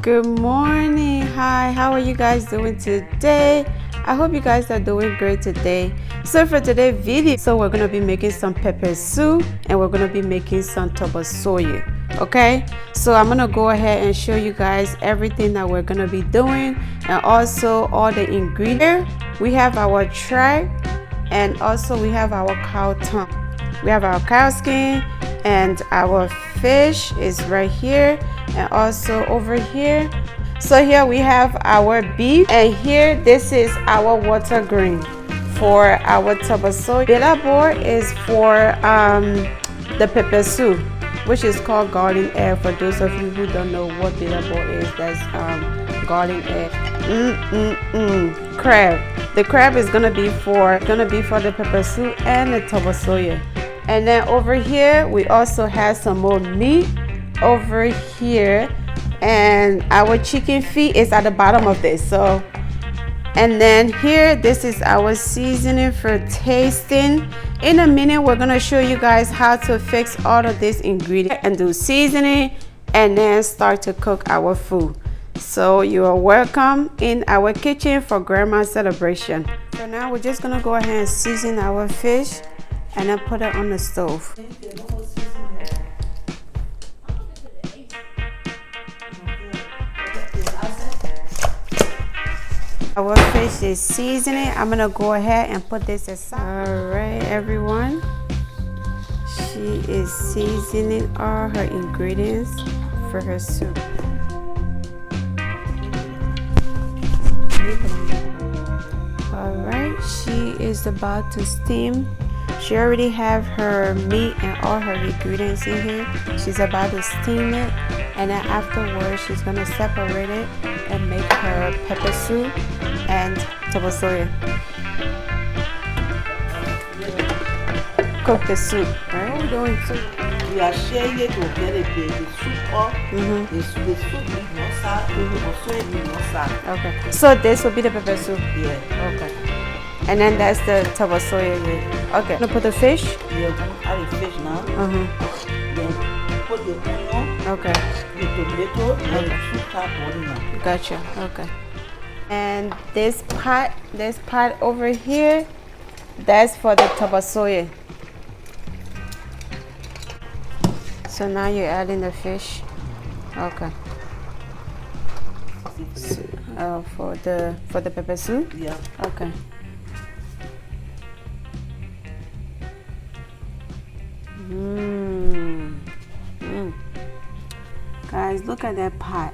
Good morning. Hi, how are you guys doing today? I hope you guys are doing great today. So for today's video, we're gonna be making some pepper soup and we're gonna be making some taba soya. Okay, so I'm gonna go ahead and show you guys everything that we're gonna be doing and also all the ingredients. We have our tripe and also we have our cow tongue. We have our cow skin and our fish is right here and also over here. So here we have our beef and here this is our water green for our taba soya. Bitter board is for the pepper soup, which is called garden egg. For those of you who don't know what bitter board is, that's garden egg. Crab. The crab is gonna be for the pepper soup and the taba soya. And then over here we also have some more meat over here, and our chicken feet is at the bottom of this. So, and then here this is our seasoning for tasting. In a minute we're gonna show you guys how to fix all of this ingredient and do seasoning and then start to cook our food. So you are welcome in our kitchen for grandma's celebration. So now we're just gonna go ahead and season our fish and then put it on the stove. Our fish is seasoning. I'm gonna go ahead and put this aside. All right, everyone. She is seasoning all her ingredients for her soup. All right, she is about to steam. She already have her meat and all her ingredients in here. She's about to steam it, and then afterwards she's gonna separate it and make her pepper soup and taba soya. Cook the soup, right? What are we doing? We are sharing it to get the soup up. The soup needs more salt, the soya needs more salt. Okay. So this will be the pepper soup? Yeah. Okay. And then that's the taba soya. Okay. I'm gonna put the fish? Yeah, add the fish now. Then put the onion. Okay. The tomato and the soup start boiling now. Gotcha. Okay. And this pot over here, that's for the taba soya. So now you're adding the fish. Okay. So, for the pepper soup? Yeah. Okay. Guys, look at that pot.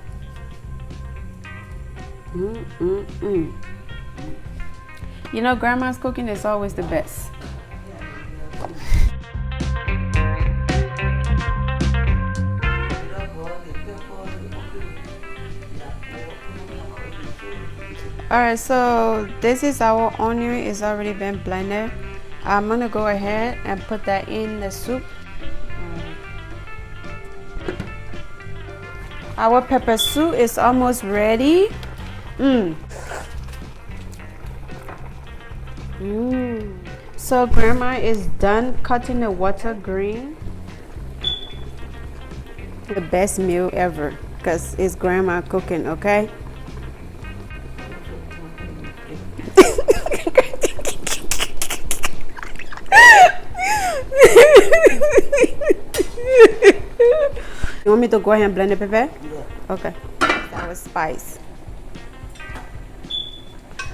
You know, grandma's cooking is always the best. Alright, so this is our onion. It's already been blended. I'm gonna go ahead and put that in the soup. Our pepper soup is almost ready. So grandma is done cutting the water green. The best meal ever because it's grandma cooking, okay? You want me to go ahead and blend the pepper? Yeah. Okay. That was spice.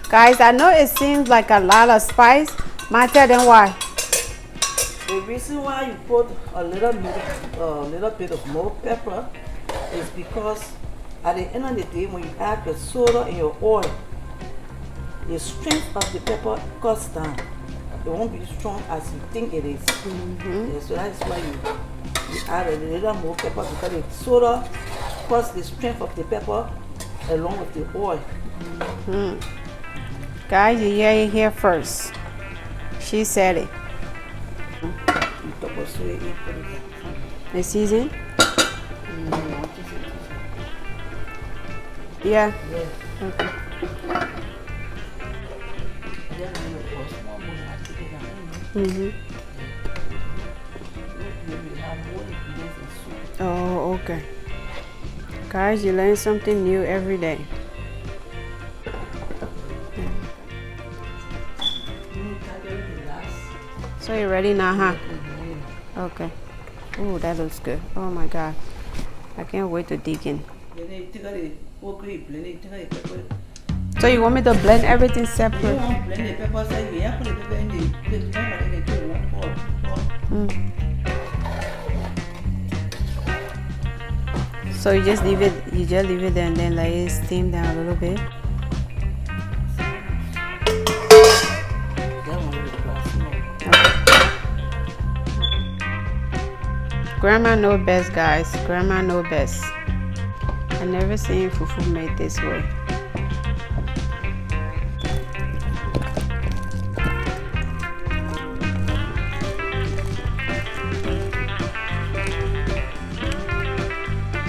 Guys, I know it seems like a lot of spice. Might tell them why. The reason why you put a little bit of more pepper is because at the end of the day, when you add the soda in your oil, the strength of the pepper cuts down. It won't be strong as you think it is. Yeah, so that's why you add a little more pepper, because the soda cuts the strength of the pepper along with the oil. Guys, you hear it here first. She said it. The season? Yeah. Okay. Oh, okay. Guys, you learn something new every day. So you're ready now, huh? Okay. Oh, that looks good. Oh my God. I can't wait to dig in. So you want me to blend everything separate? So you just leave it there and then let it steam down a little bit. Grandma know best, guys. Grandma know best. I never seen fufu made this way.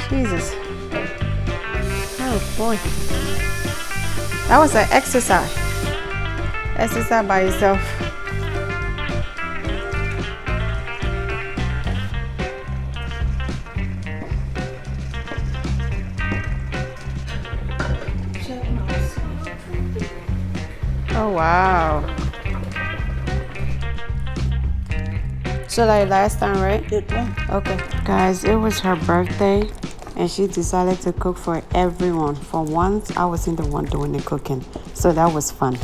Jesus. Oh boy. That was an exercise. Exercise by yourself. Oh wow. So like last time, right? Okay. Guys, it was her birthday and she decided to cook for everyone. For once, I wasn't the one doing the cooking. So that was fun.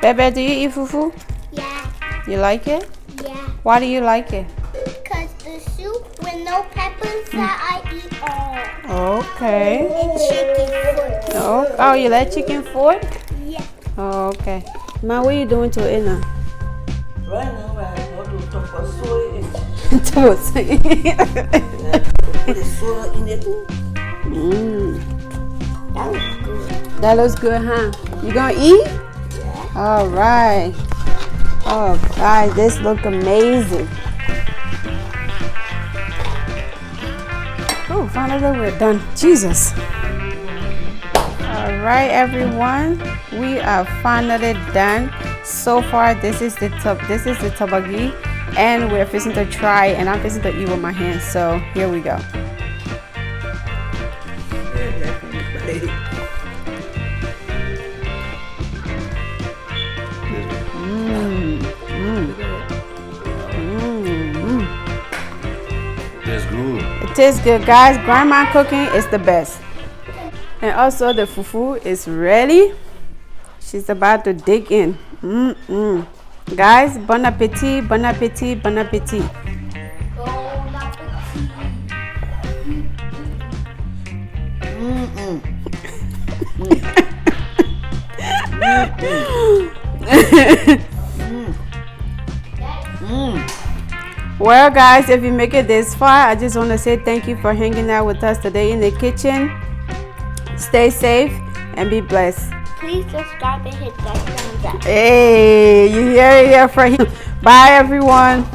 Bebe, do you eat fufu? Yeah. You like it? Yeah. Why do you like it? Because the soup with no peppers that I eat all. Okay. And chicken foot. Oh, you like chicken foot? Yeah. Oh, okay. Ma, what are you doing to it now? Right now, I want to talk about soy and Toast. put the soda in it. That was good. That looks good, huh? You gonna eat? Yeah. All right. Oh, guys, this look amazing. Oh, finally we're done. Jesus. All right, everyone. We are finally done. So far, this is the tabagi, and we're fixing to try, and I'm fixing to eat with my hands. So here we go. That's good. It tastes good, guys. Grandma cooking is the best. And also the fufu is ready. She's about to dig in. Guys, bon appetit, bon appetit, bon appetit. Bon appetit. Well, guys, if you make it this far, I just want to say thank you for hanging out with us today in the kitchen. Stay safe and be blessed. Please subscribe and hit that thumbs up. Hey, you hear it here from him. Bye, everyone.